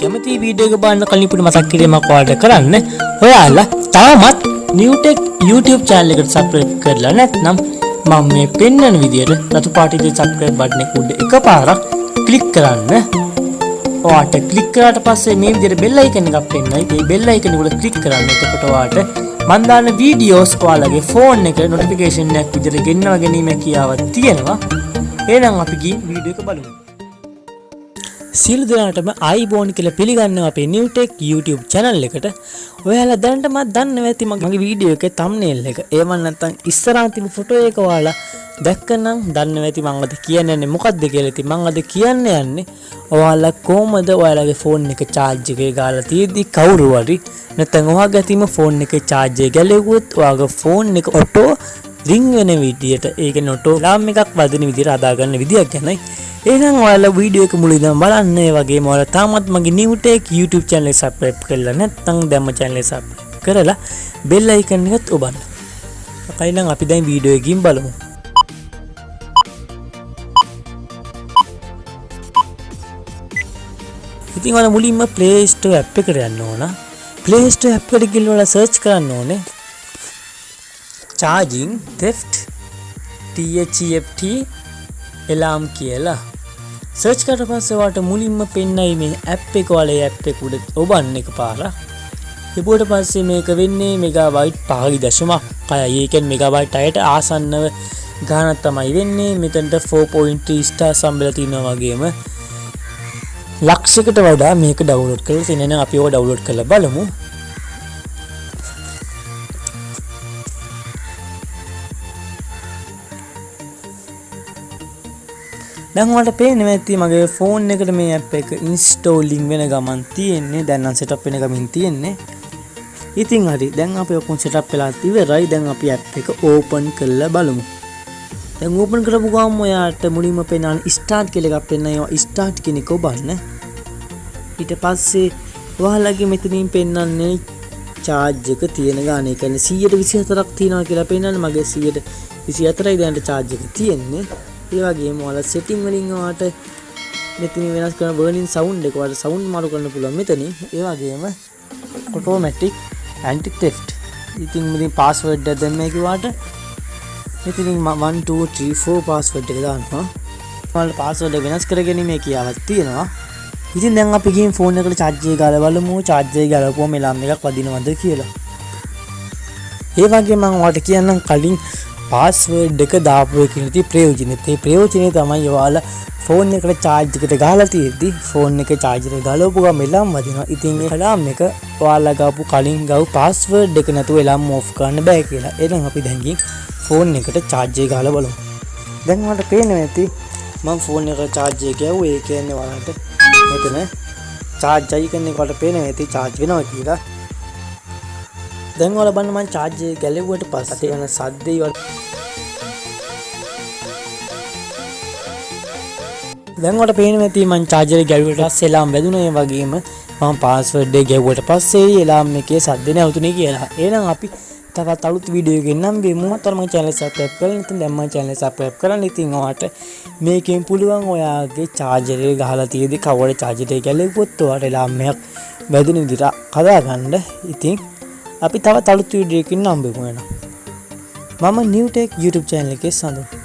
කැමති වීඩියෝ එක බලන්න කලින් පුඩු මතක් කිරීමක් ඔයාලට කරන්න. ඔයාලා තාමත් newtech YouTube channel එකට subscribe කරලා නැත්නම් මම මේ පෙන්වන විදියට රතු පාටියේ subscribe button එක උඩ එකපාරක් click කරන්න. ඔයාට click කරාට පස්සේ මේ විදියට bell icon එකක් පෙන්නයි. ඒ bell icon එක උඩ click කරන්න. එතකොට ඔයාට මම දාන වීඩියෝස් ඔයාලගේ phone එක notification එකක් විදියට ගෙන්නව ගැනීම කියාවක් තියෙනවා. එහෙනම් අපි ගිහින් වීඩියෝ එක බලමු. සියලු දෙනාටම ආයිබෝන් කියලා පිළිගන්නවා අපේ newtech YouTube channel එකට. ඔයාලා දැනටමත් දන්නවා ඇති මගේ වීඩියෝ එකේ thumbnail එක. ඒව නැත්තම් ඉස්සරහා තිබු ෆොටෝ එක ඔයාලා දැක්කනම් දන්නවා ඇති මම අද කියන්නේ මොකක්ද කියලා. ඉතින් මම අද කියන්න යන්නේ ඔයාලා කොහොමද ඔයාලගේ phone එක charge එකේ ගාලා තියෙද්දි කවුරු හරි නැත්තම් ඔයාගේ අතින්ම phone එකේ charge එක ගැලෙව්වොත් ඔයාගේ phone එක auto ring වෙන විදියට ඒ කියන්නේ auto alarm එකක් වදින විදියට හදාගන්න විදියක් ගැනයි. එහෙනම් ඔයාලා වීඩියෝ එක මුලින් ඉඳන් බලන්න. ඒ වගේම ඔයාලා තාමත් මගේ newtech YouTube channel එක subscribe කරලා නැත්නම් දැම්ම channel එක subscribe කරලා bell icon එකත් ඔබන්න. එහෙනම් අපි දැන් වීඩියෝ එකකින් බලමු. ඉතින් ඔයාලා මුලින්ම Play Store app එකට යන්න ඕන. Play Store app එකට ගිහලා ඔයාලා search කරන්න ඕනේ charging theft THEFT alarm කියලා. සර්ච් කරලා පස්සේ ඔයාලට මුලින්ම පෙන්නයි මේ app එක ඔයාලා app එක උඩ ඔබන්න එකපාරක්. ඊපුවට පස්සේ මේක වෙන්නේ මෙගාබයිට් 5.6. ඒ කියන්නේ මෙගාබයිට් 6ට ආසන්නව ගානක් තමයි වෙන්නේ. මෙතනට 4.3 stars සම්බල තියෙනවා වගේම ලක්ෂයකට වඩා මේක ඩවුන්ලෝඩ් කරලා තියෙනවා. එහෙනම් අපි ඕක ඩවුන්ලෝඩ් කරලා බලමු. දැන් ඔයාලට පේන්නේ නැති මගේ phone එකට මේ app එක installing වෙන ගමන් තියෙන්නේ. දැන් නම් setup වෙන ගමන් තියෙන්නේ. ඉතින් හරි. දැන් අපි ඔක්කොම setup වෙලා ඉවරයි. දැන් අපි app එක open කරලා බලමු. දැන් open කරපු ගමන් ඔයාලට මුලින්ම පේන start කියලා එකක් පෙන්නනවා. start කියන එක ඔබන්න. ඊට පස්සේ ඔයාලගේ මෙතනින් පෙන්නන්නේ charge එක තියෙන ගාන. ඒ කියන්නේ 124ක් තියෙනවා කියලා පෙන්නන්නේ. මගේ 124යි දැනට charge එක තියෙන්නේ. ඒ වගේම ඔයාලා setting වලින් ඔයාලට මෙතනින් වෙනස් කරන burning sound එක ඔයාලට sound මාරු කරන්න පුළුවන් මෙතනින්. ඒ වගේම automatic anti theft. ඉතින් මෙතන password එක දැම්මේ කිව්වට මෙතනින් 1 2 3 4 password එක දානවා. ඔයාලට password එක වෙනස් කරගැනීමේ කියාවක් තියෙනවා. ඉතින් දැන් අපි ගිහින් phone එකට charge එක ගාලා බලමු. charge එක ගාලපුවම alarm එකක් වදිනවද කියලා. ඒ වගේම මම ඔයාලට කියන්නම් කලින් password එක දාපු එකේ තියෙන ප්‍රයෝජනෙත්. ඒ ප්‍රයෝජනේ තමයි ඔයාලා phone එකට charge එකට ගහලා තියෙද්දි phone එකේ charger එක ගලවපු ගමන් alarm වදිනවා. ඉතින් ඒ alarm එක ඔයාලා ගාපු කලින් ගාපු password එක නැතුව alarm off කරන්න බෑ කියලා. එහෙනම් අපි දැන් ගිහින් phone එකට charge එක ගහලා බලමු. දැන් ඔයාලට පේනවා ඇති මම phone එකට charge එක ගැව්වා. ඒ කියන්නේ ඔයාලට මෙතන charge icon එක වලට පේනවා ඇති charge වෙනවා කියලා. දැන් ඔයාලා බලන්න මම charge එක ගැලෙව්වට පස්සේ යන සද්දේ දැන් ඔයාලට පේනවා ඇති මම charger එක ගැලුවට පස්සේ alarm වැදුනා. ඒ වගේම මම password එක ගැව්වට පස්සේ alarm එකේ සද්ද නැවතුනේ කියලා. එහෙනම් අපි තවත් අලුත් වීඩියෝ එකකින් නම් වෙමු. අතර මගේ channel එක subscribe කරලා ඉතින් දැන් මගේ channel එක subscribe කරන්න. ඉතින් ඔයාලට මේකෙන් පුළුවන් ඔයාගේ charger එක ගහලා තියෙදි කවර charger එක ගැලෙව්වොත් ඔයාලට alarm එකක් වැදුන විදිහට හදාගන්න. ඉතින් අපි තවත් අලුත් වීඩියෝ එකකින් නම් වෙමු. මම newtech YouTube channel එකේ සඳහන්